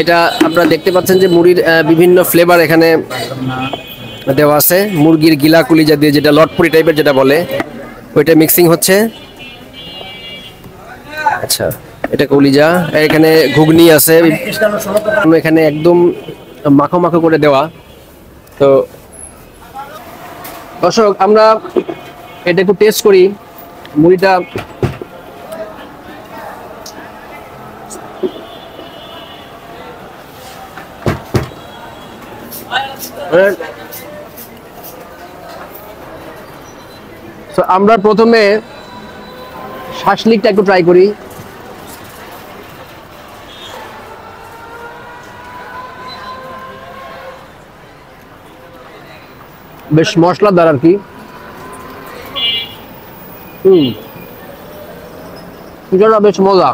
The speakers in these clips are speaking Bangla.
এটা আপনারা দেখতে পাচ্ছেন যে মুড়ির বিভিন্ন ফ্লেভার এখানে দেওয়া আছে। মুরগির গিলা কলিজা দিয়ে, যেটা লটপুরি টাইপের যেটা বলে, ওইটা মিক্সিং হচ্ছে। আচ্ছা, এটা কলিজা। এখানে ঘুগনি আছে, এখানে একদম মাখো মাখো করে দেওয়া। তো দর্শক, আমরা এটা একটু টেস্ট করি মুড়িটা। আমরা প্রথমে শাসলিকটা একটু ট্রাই করি। বেশ মশলাদার আর কি। বেশ মজা।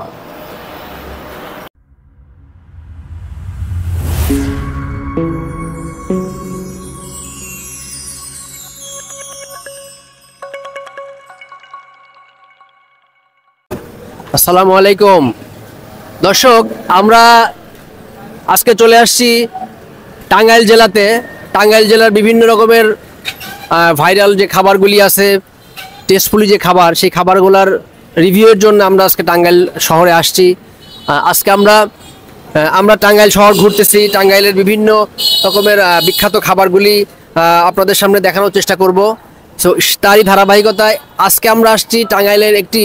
আসসালামু আলাইকুম দর্শক, আমরা আজকে চলে আসছি টাঙ্গাইল জেলাতে। টাঙ্গাইল জেলার বিভিন্ন রকমের ভাইরাল যে খাবারগুলি আছে, টেস্টফুলি যে খাবার, সেই খাবারগুলোর রিভিউয়ের জন্য আমরা আজকে টাঙ্গাইল শহরে আসছি। আজকে আমরা টাঙ্গাইল শহর ঘুরতেছি। টাঙ্গাইলের বিভিন্ন রকমের বিখ্যাত খাবারগুলি আপনাদের সামনে দেখানোর চেষ্টা করব। সো তারই ধারাবাহিকতায় আজকে আমরা আসছি টাঙ্গাইলের একটি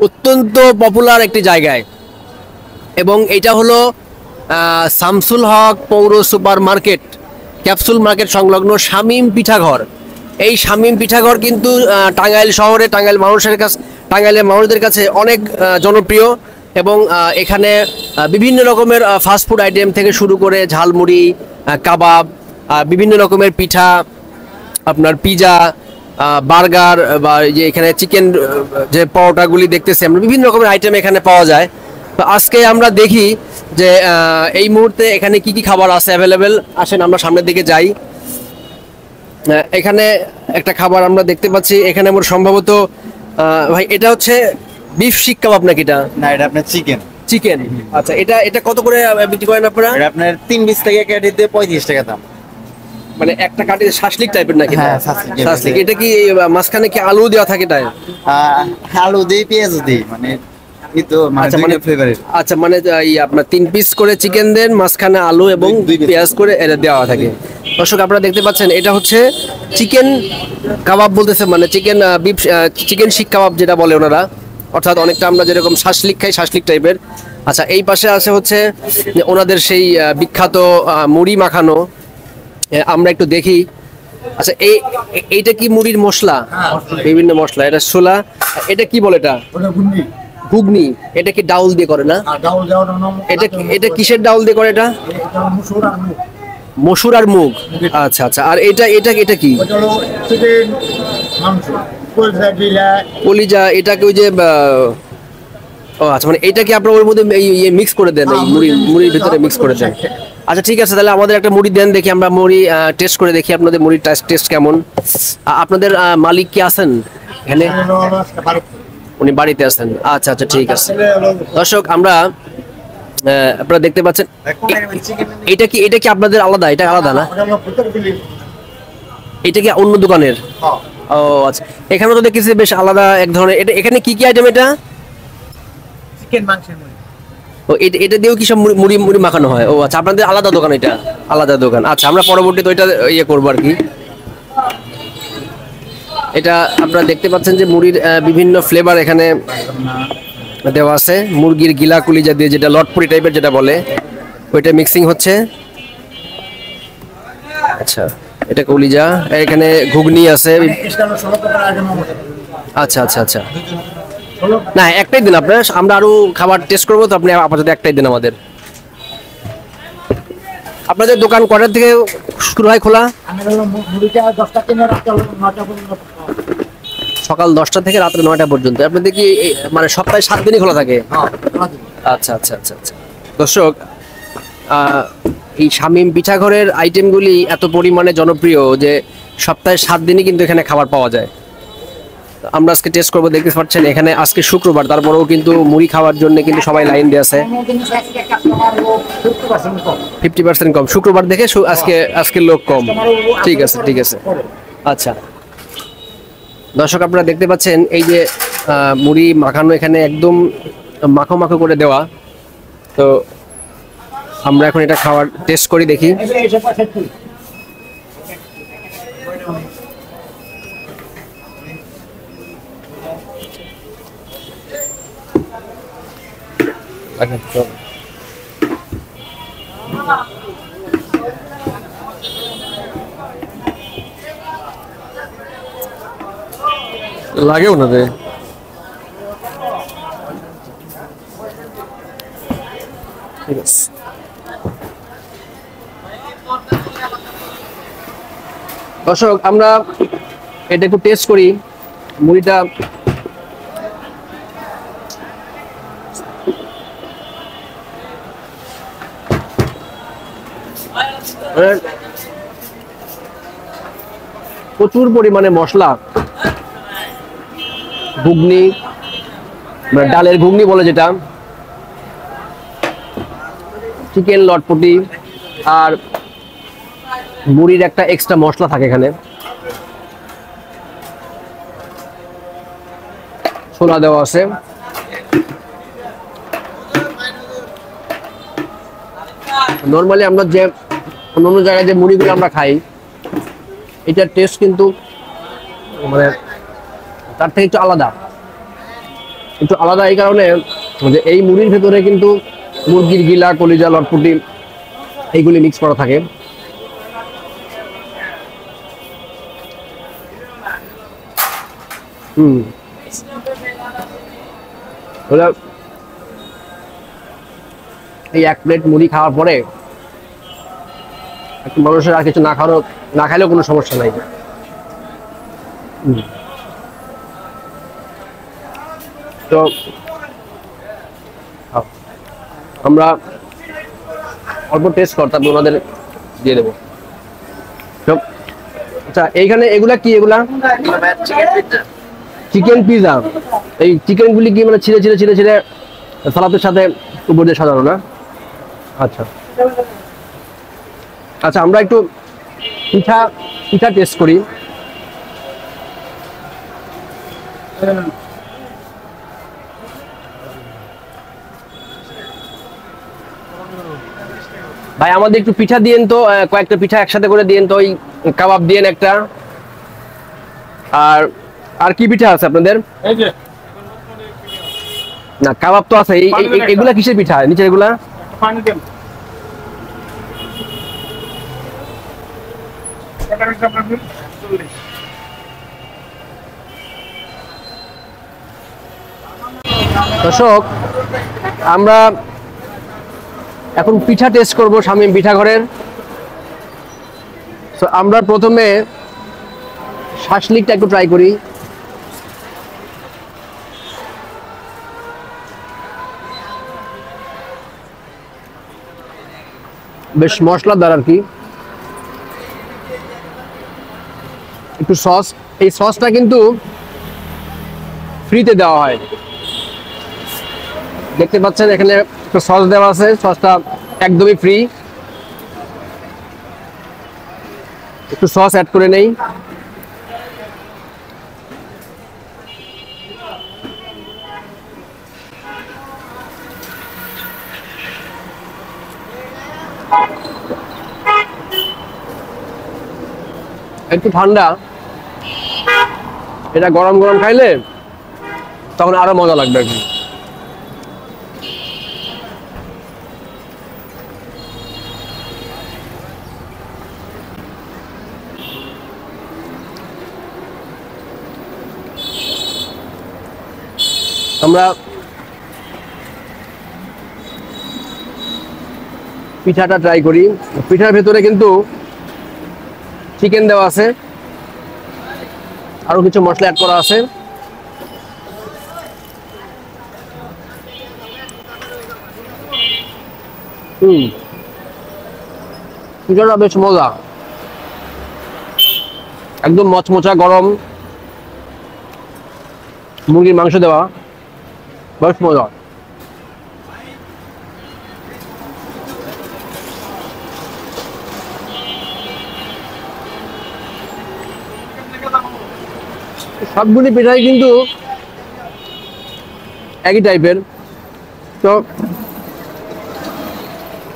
অত্যন্ত পপুলার একটি জায়গায়, এবং এটা হলো শামসুল হক পৌর সুপার মার্কেট, ক্যাপসুল মার্কেট সংলগ্ন শামীম পিঠাঘর। এই শামীম পিঠাঘর কিন্তু টাঙ্গাইল শহরে টাঙ্গাইলের মানুষদের কাছে অনেক জনপ্রিয়, এবং এখানে বিভিন্ন রকমের ফাস্টফুড আইটেম থেকে শুরু করে ঝালমুড়ি, কাবাব, বিভিন্ন রকমের পিঠা, আপনার পিজা, বার্গার, বা যে এখানে চিকেন যে পরোটাগুলি দেখতেছি আমরা, বিভিন্ন রকমের আইটেম এখানে পাওয়া যায়। তো আজকে আমরা দেখি যে এই মুহূর্তে এখানে কি কি খাবার আছে অ্যাভেলেবেল। আসেন আমরা সামনের দিকে যাই। এখানে একটা খাবার আমরা দেখতে পাচ্ছি। এখানে আমার সম্ভবত ভাই এটা হচ্ছে বিফ শিক কাবাব নাকি? এটা না, এটা আপনার চিকেন। আচ্ছা, এটা কত করে বিক্রি করেন আপনারা? এটা আপনার 3 পিস থেকে কেটে 35 টাকা দাম। মানে একটা কাটে শাসলিক টাইপের নাকি? হ্যাঁ, শাসলিক। এটা কি মাঝখানে কি আলু দেওয়া থাকে? তাই আলু দিই, পেঁয়াজ দিই, মানে আচ্ছা, মানে আপনার 3 পিস করে চিকেন দেন, মাঝখানে আলু এবং পেঁয়াজ করে এটা দেওয়া থাকে। দর্শক, আপনারা দেখতে পাচ্ছেন এটা হচ্ছে চিকেন কাবাব বলতেছে, মানে চিকেন শিক কাবাব যেটা বলে ওনারা, অর্থাৎ অনেকটা আমরা যেরকম শাসলিক খাই, শাসলিক টাইপের। আচ্ছা, এই পাশে আছে হচ্ছে ওনাদের সেই বিখ্যাত মুড়ি মাখানো। আমরা একটু দেখি। আচ্ছা, এইটা কি মুড়ির মশলা? বিভিন্ন মশলা, এটা ছোলা। এটা কি বলে? এটা ঘুগনি। এটা কি ডাউল দিয়ে করে না? এটা কিসের ডাউল দিয়ে করে? এটা মসুর আর মুগ। আচ্ছা আচ্ছা। আর এটা কি? কলিজা। এটাকে ওই যে ও আচ্ছা, মানে এটা কি আপনার ওর মধ্যে মিক্স করে দেন, এই মুড়ির ভিতরে মিক্স করে দেন? আচ্ছা, ঠিক আছে, তাহলে আমাদের একটা মুড়ি দেন, দেখি আমরা মুড়ি টেস্ট করে দেখি আপনাদের মুড়ির টেস্ট কেমন। আপনাদের মালিক কি আছেন এখানে? উনি বাড়িতে আছেন। আচ্ছা আচ্ছা, ঠিক আছে। দর্শক, আপনারা দেখতে পাচ্ছেন এটা কি আপনাদের আলাদা? এটা আলাদা না? এটা কি অন্য দোকানের? ও আচ্ছা, এখানে তো দেখতেছি বেশ আলাদা এক ধরনের। এখানে কি কি আইটেম? এটা চিকেন মাংসের মুড়ি। ও, এটা দিয়েও কি সব মুড়ি মাখানো হয়? ও আচ্ছা, আপনাদের আলাদা দোকান? এটা আলাদা দোকান। আচ্ছা, আমরা পরবর্তীতে ওইটা করবো আর কি। এটা আপনারা দেখতে পাচ্ছেন যে মুড়ির বিভিন্ন ফ্লেভার এখানে দেওয়া আছে। মুরগির গিলা কলিজা দিয়ে, যেটা লটপুরি টাইপের যেটা বলে, ওইটা মিক্সিং হচ্ছে। আচ্ছা, এটা কলিজা। এখানে ঘুগনি আছে। আচ্ছা আচ্ছা আচ্ছা, না একটাই দিন আপনার, আমরা আরো খাবার টেস্ট করবো, তো আপনি আপাতত একটাই দিন আমাদের। আপনাদের দোকান কটার থেকে শুরু হয় খোলা? সকাল 10টা থেকে রাত্রে 9টা পর্যন্ত। আপনাদের কি মানে সপ্তাহে 7 দিনই খোলা থাকে? আচ্ছা আচ্ছা আচ্ছা আচ্ছা। দর্শক, এই শামীম পিঠাঘরের আইটেমগুলি এত পরিমাণে জনপ্রিয় যে সপ্তাহে 7 দিনই কিন্তু এখানে খাবার পাওয়া যায়। আমরা আজকে টেস্ট করবো। দেখতে পাচ্ছেন এখানে আজকে শুক্রবার, তারপরেও কিন্তু মুড়ি খাওয়ার জন্য কিন্তু সবাই লাইন দিয়ে আছে। 50% কম, শুক্রবার দেখে আজকে লোক কম। ঠিক আছে, ঠিক আছে। আচ্ছা দর্শক, আপনারা দেখতে পাচ্ছেন এই যে মুড়ি মাখানো, এখানে একদম মাখো মাখো করে দেওয়া। তো আমরা এখন এটা খাওয়ার টেস্ট করি, দেখি। লাগেও না রে। ঠিক আছে, দর্শক আমরা এটা একটু টেস্ট করি মুড়িটা। প্রচুর পরিমাণে মশলা, ঘুগনি মানে ডালের ঘুগনি বলে যেটা, চিকেন লটপটি আর মুড়ির একটা এক্সট্রা মশলা থাকে এখানে। ছোলা দেওয়া আছে। নর্মালি আমরা যে অন্য জায়গায় যে মুড়িগুলো আমরা খাই, এটার টেস্ট কিন্তু মানে তার থেকে একটু আলাদা। এই কারণে যে এই মুড়ির ভেতরে কিন্তু মুরগির গিলা, কলিজা, লটপুটি এইগুলি মিক্স করা থাকে। এই এক প্লেট মুড়ি খাওয়ার পরে একটা মানুষের আর কিছু না খাইলেও কোনো সমস্যা নাই। তো আমরা অল্প টেস্ট করতাম, ওনাদের দিয়ে দেবো। আচ্ছা, এইখানে এগুলা কি? এগুলা চিকেন পিজা। এই চিকেন গুলি কি মানে ছিঁড়ে ছিঁড়ে ছিঁড়ে ছিঁড়ে সালাদের সাথে উপর দিয়ে সাজানো না? আচ্ছা আচ্ছা, আমরা একটু পিঠা টেস্ট করি। ভাই আমাদের একটু পিঠা দিয়েন তো, কয়েকটা পিঠা একসাথে করে দিয়েন তো। ওই কাবাব দিয়েন একটা। আর কি পিঠা আছে আপনাদের? না, কাবাব তো আছে। এগুলা কিসের পিঠা নিচে? এগুলা দর্শক, আমরা এখন পিঠা টেস্ট করবো শামীম পিঠা ঘরের। তো আমরা প্রথমে শাসলিকটা একটু ট্রাই করি। বেশ মশলাদার আর কি। একটু সস, এই সসটা কিন্তু ফ্রিতে দেওয়া হয়। দেখতে পাচ্ছেন এখানে একটু সস দেওয়া আছে, সসটা একদমই ফ্রি। একটু সস অ্যাড করে নেই। একটু ঠান্ডা, এটা গরম গরম খাইলে তখন আরো মজা লাগবে আর কি। আমরা পিঠাটা ট্রাই করি। পিঠার ভেতরে কিন্তু চিকেন দেওয়া আছে, আরো কিছু মশলা অ্যাড করা আছে। পিঠাটা বেশ মজা, একদম মচমচা গরম। মুরগির মাংস দেওয়া, বেশ মজা। সবগুলি পিঠাই কিন্তু একই টাইপের। তো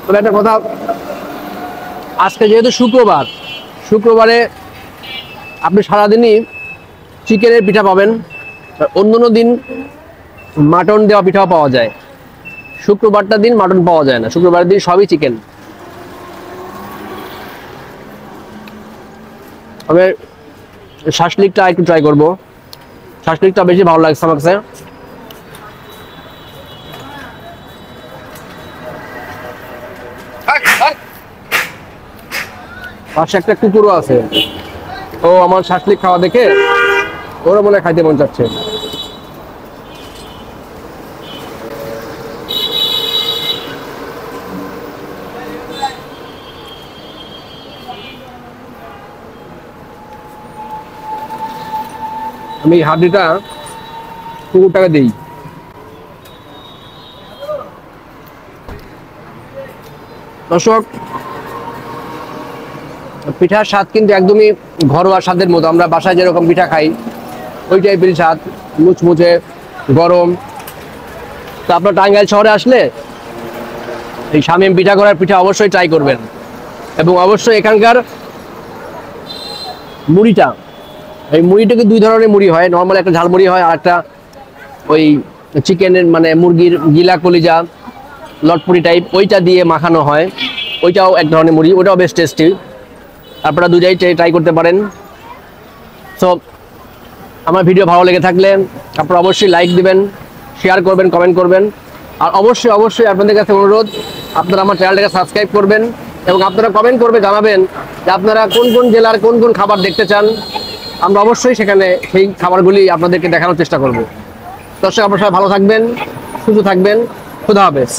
তবে একটা কথা, আজকে যেহেতু শুক্রবারে আপনি সারাদিনই চিকেনের পিঠা পাবেন, অন্য দিন মাটন দেওয়া পিঠাও পাওয়া যায়। শুক্রবারটা দিন মাটন পাওয়া যায় না, শুক্রবারের দিন সবই চিকেন। আমি শাসলিকটা একটু ট্রাই করব, শাসলিকটা বেশি ভালো লাগছে আমার কাছে। পাশে একটা কুকুরও আছে, ও আমার শাসলিক খাওয়া দেখে ওরা মনে খাইতে মন চাচ্ছে। আমি হাড্ডিটা কুকুরটাকে দিই। দর্শক, পিঠার স্বাদ কিন্তু একদমই ঘরোয়া স্বাদের মতো। আমরা বাসায় যেরকম পিঠা খাই ওই টাইপের স্বাদ, মুচমুচে গরম। তো আপনার টাঙ্গাইল শহরে আসলে এই শামীম পিঠা করার পিঠা অবশ্যই ট্রাই করবেন। এবং অবশ্যই এখানকার মুড়িটা, এই মুড়িটাকে দুই ধরনের মুড়ি হয়, নর্মাল একটা ঝাল মুড়ি হয়, আর একটা ওই চিকেনের মানে মুরগির গিলা কলিজা লটপুরি টাইপ ওইটা দিয়ে মাখানো হয়, ওইটাও এক ধরনের মুড়ি, ওটাও বেশ টেস্টি। আপনারা দুটাই ট্রাই করতে পারেন। সো আমার ভিডিও ভালো লেগে থাকলে আপনারা অবশ্যই লাইক দিবেন, শেয়ার করবেন, কমেন্ট করবেন। আর অবশ্যই আপনাদের কাছে অনুরোধ, আপনারা আমার চ্যানেলটাকে সাবস্ক্রাইব করবেন এবং আপনারা কমেন্ট করবে জানাবেন যে আপনারা কোন কোন জেলার কোন কোন খাবার দেখতে চান। আমরা অবশ্যই সেখানে সেই খাবারগুলি আপনাদেরকে দেখানোর চেষ্টা করব। দর্শক, আপনারা সবাই ভালো থাকবেন, সুস্থ থাকবেন। খুদা হাফেজ।